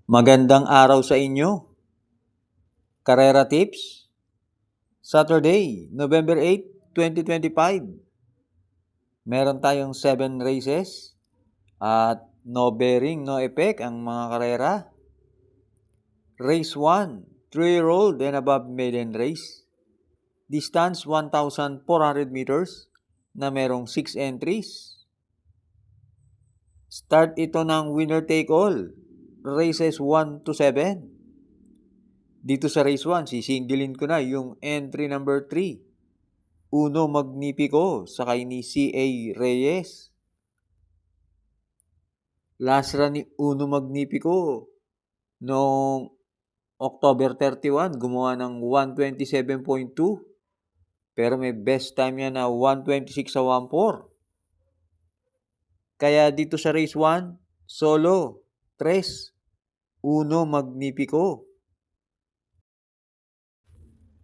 Magandang araw sa inyo. Karera Tips, Saturday, November 8, 2025. Meron tayong 7 races at no bearing, no effect ang mga karera. Race 1, 3-year-old and above maiden race. Distance 1,400 meters na merong 6 entries. Start ito ng winner take all, races 1 to 7. Dito sa race 1, sisingilin ko na yung entry number 3. Uno Magnifico, sakay ni C.A. Reyes. Last run ni Uno Magnifico noong October 31, gumawa ng 127.2. Pero may best time niya na 126 sa 1.4. Kaya dito sa race 1, solo, 3, Uno Magnifico.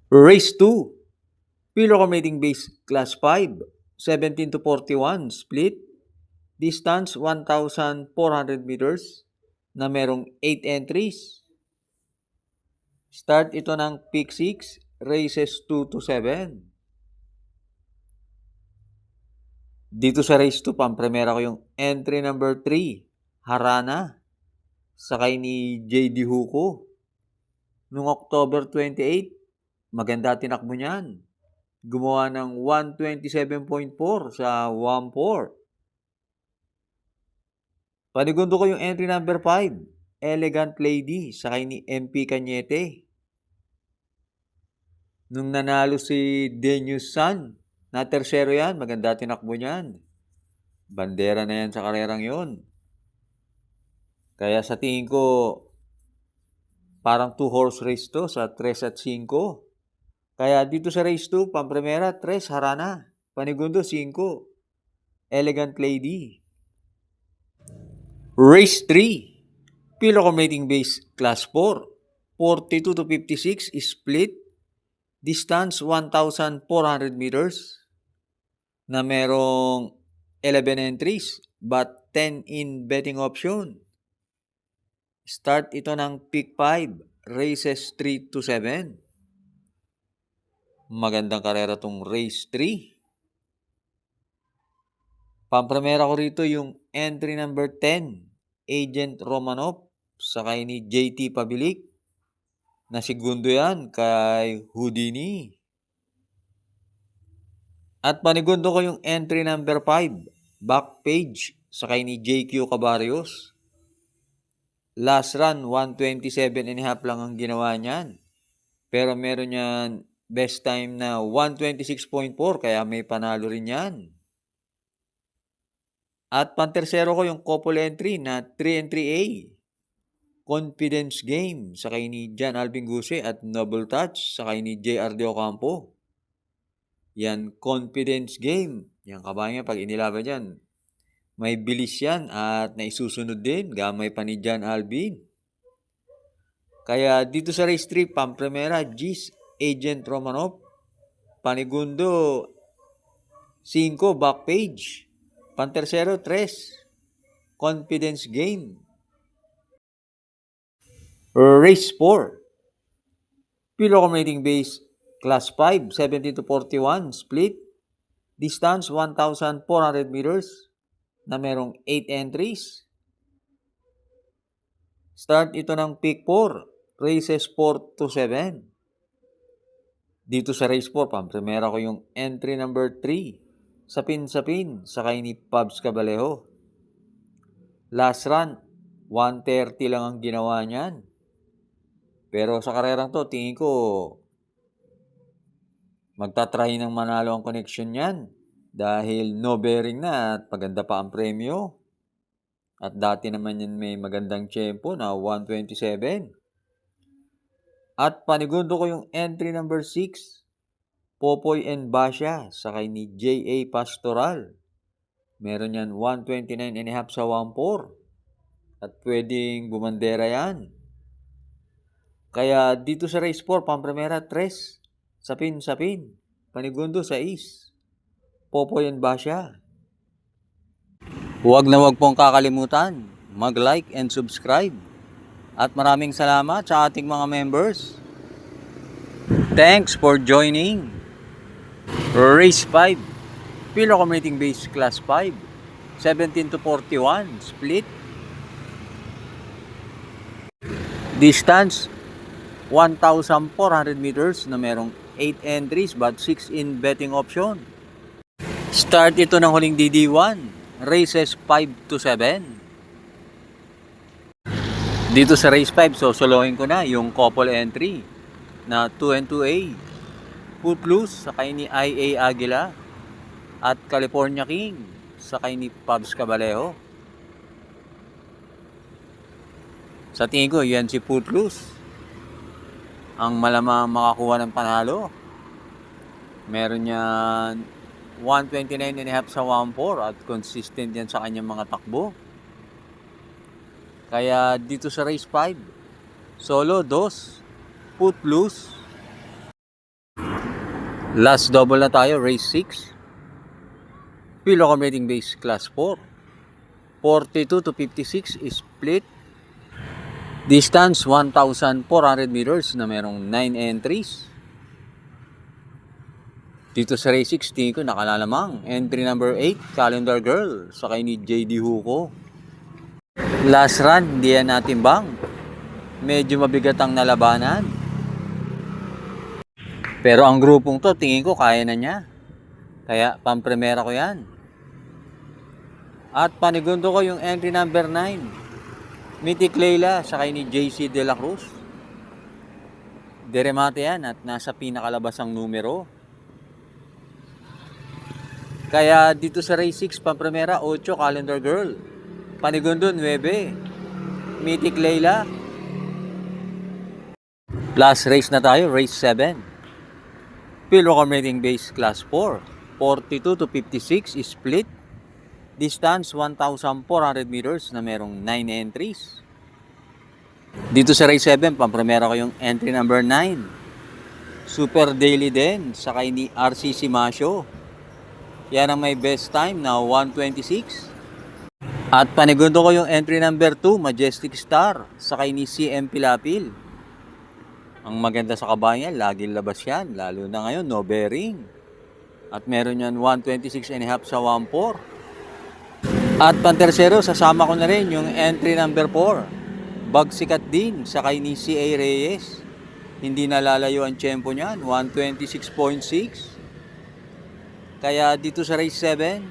Race 2, Pillow Mating Base Class 5, 17 to 41, split. Distance 1,400 meters na merong 8 entries. Start ito ng Peak 6, races 2 to 7. Dito sa race 2, pampremera ko yung entry number 3, Harana, sakay ni J.D. Huko. Noong October 28, maganda tinakbo niyan. Gumawa ng 127.4 sa 1.4. Panigundo ko yung entry number 5, Elegant Lady, sakay ni MP Cañete. Nung nanalo si Denius San, na tersero yan, maganda tinakbo niyan. Bandera na yan sa karerang yon. Kaya sa tingin ko, parang 2-horse race to sa 3 at 5. Kaya dito sa race 2, pampremera, 3, Harana. Panigundo, 5, Elegant Lady. Race 3, Pillow Mating Base Class 4, 42 to 56, split. Distance 1,400 meters na merong 11 entries but 10 in betting option. Start ito ng Peak 5, races 3 to 7. Magandang karera tong race 3. Pampremera ko rito yung entry number 10, Agent Romanov, sakay ni JT Pabilik. Na segundo yan kay Houdini. At panigundo ko yung entry number 5, Backpage, sakay ni JQ Cabarios. Last run, 127.5 lang ang ginawa niyan. Pero meron yan best time na 126.4, kaya may panalo rin yan. At pantersero ko yung couple entry na 3 and 3A. Confidence Game, sakay ni John Alvin Guse, at Noble Touch, sakay ni J.R. De Ocampo. Yan, Confidence Game. Yan, kabayan pag inilaban yan, may bilis yan at naisusunod din, gamay pa ni John Alvin. Kaya dito sa race 3, pampremera, G's, Agent Romanov. Panigundo, 5, Backpage. Pantersero, 3, Confidence Game. Race 4, Pillow Mating Base Class 5, 17 to 41, split. Distance 1,400 meters na merong 8 entries. Start ito ng Peak 4, races 4 to 7. Dito sa race 4, pampremera ko yung entry number 3, Sapin, sakay ni Pabs Cabalejo. Last run, 130 lang ang ginawa niyan. Pero sa karerang to, tingin ko, magtatry ng manalo ang connection niyan. Dahil no bearing na at maganda pa ang premyo. At dati naman yan may magandang tiyempo na 127. At panigundo ko yung entry number 6, Popoy and Basha, sakay ni J.A. Pastoral. Meron yan 129.5 sa 1.4. At pwedeng bumandera yan. Kaya dito sa race 4, pampremera 3, Sapin. Panigundo 6, Popoy and Basha. Huwag na huwag pong kakalimutan mag-like and subscribe. At maraming salamat sa ating mga members. Thanks for joining Race 5, Pilo Commuting Base Class 5, 17 to 41, split. Distance, 1,400 meters na merong 8 entries but 6 in betting option. Start ito ng huling DD1, races 5 to 7. Dito sa race 5, sosolohin ko na yung couple entry na 2 and 2A. Footloose, sakay ni IA Aguila. At California King, sakay ni Pabs Cabalejo. Sa tingin ko, yan si Footloose ang malamang makakuha ng panalo. Meron yan 129.5 sa 1.4 at consistent yan sa kanyang mga takbo. Kaya dito sa race 5, solo 2, Footloose. Last double na tayo, race 6, Pilo Commuting Base Class 4, 42 to 56 is split. Distance 1,400 meters na merong 9 entries. Dito sa race 6, tingin ko nakalalamang. Entry number 8, Calendar Girl, sakay ni JD Huco. Last run, hindi yan natin bang. Medyo mabigat ang nalabanan. Pero ang grupong to, tingin ko kaya na niya. Kaya pampremera ko yan. At panigundo ko yung entry number 9. Mythic Layla, sakay ni JC De La Cruz. Deremate yan at nasa pinakalabas ang numero. Kaya dito sa race 6, pampremera, 8, Calendar Girl. Panigundo, 9, Mythic Layla. Last race na tayo, race 7. Pilo Commuting Base Class 4, 42 to 56 is split. Distance 1,400 meters na merong 9 entries. Dito sa race 7, pampremera ko yung entry number 9. Super Daily din, sakay ni RCC Masio. Yan ang may best time na 1:26. At panigundo ko yung entry number 2, Majestic Star, sakay ni CM Pilapil. Ang maganda sa kabayan, laging labas yan, lalo na ngayon, no bearing. At meron yan 1:26.5 sa 1.4. At pantersero, sasama ko na rin yung entry number 4. Bagsikat din, sakay ni CA Reyes. Hindi nalalayo ang tempo niyan, 1:26.6. Kaya dito sa race 7,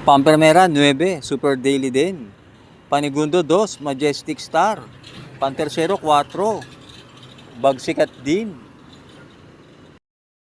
pampremera 9, Super Daily din. Panigundo 2, Majestic Star. Pantersero 4, Bagsikat din.